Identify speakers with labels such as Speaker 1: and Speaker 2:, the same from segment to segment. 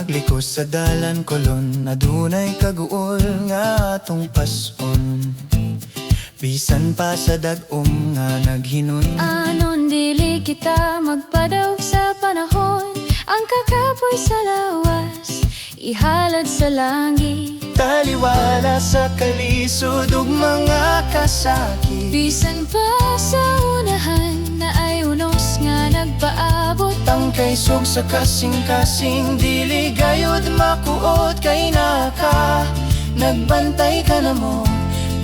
Speaker 1: magliko sa dalan kolon, adunay kaguol nga atong pason. Bisan pa sa dag-om nga naghinon,
Speaker 2: anon dili kita magpadaw sa panahon. Ang kakapoy sa lawas, ihalad sa langit.
Speaker 1: taliwala sa kalisod ug mga kasakit.
Speaker 2: Bisan pa sa unahan na ay unos nga nagpaabot.
Speaker 1: Tangkay sug sa kasing-kasing, dili gayud makuot kay naka. Nagbantay ka na mo,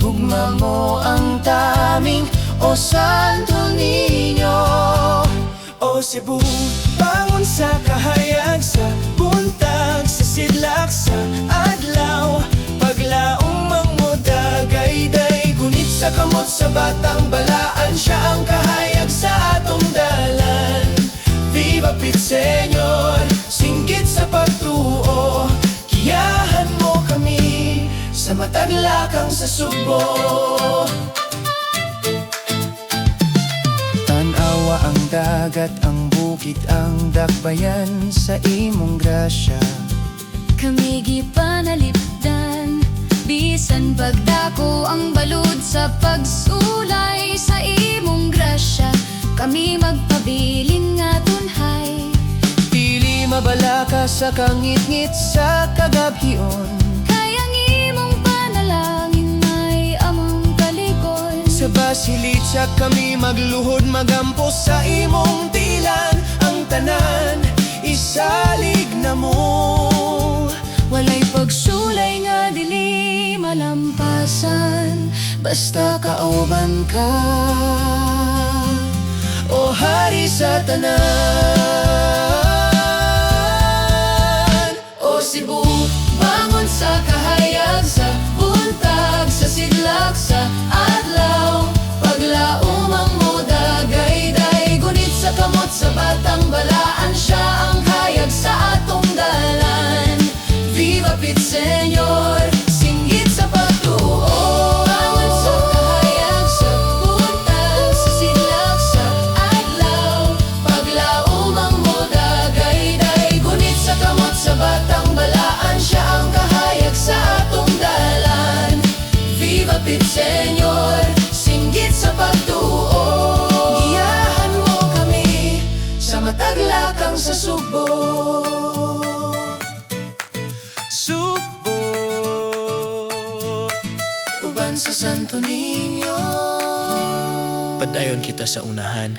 Speaker 1: gugma mo ang taming o Santo Niño. O Cebu, bangon sa kahayag, sa buntag, sa sidlak, sa adlaw. Paglaong mangmodagay-day, gunit sa kamot sa batang balaan, siya ang kahayag sa atong dalan. Viva Pit Señor, singgit sa pagtuo, kiyahan mo kami sa mataglakang sa Subo. Tanawa ang dagat, ang bukid, ang dakbayan sa imong grasya.
Speaker 2: Kami gipanalipdan, bisan pagdako ang balud sa pagsulay sa imong grasya. Kami magpabilin nga tunhay,
Speaker 1: Dili mabalaka sa kangit-ngit sa kagabhion.
Speaker 2: kayang imong panalangin may among kalikon.
Speaker 1: Sa basilitsa kami magluhod, magampo sa imong tilan. Ang tanan, isalig na mo.
Speaker 2: Walay pagsulay nga dili malampasan, basta kauban ka,
Speaker 1: O Hari sa tanan.
Speaker 2: O Cebu, bangon sa kahayag, sa buntag, sa sidlak, sa adlaw. Paglaom ang modagay-day, gunit sa kamot sa batang balaan, siya ang hayag sa atong dalan. Viva Pit Señor, singgit sa pagtuo. Bangon sa kahayag, sa buntag, sa sidlak, sa adlaw. Paglaom ang modagay-day, gunit sa kamot sa batang balaan, siya ang kahayag sa atong dalan. Viva Pit Señor, singgit sa pagtuo,
Speaker 1: Giyahan mo kami sa mataglakang sa Subo. Subo, uban sa Santo Niño.
Speaker 3: Padayon kita sa unahan,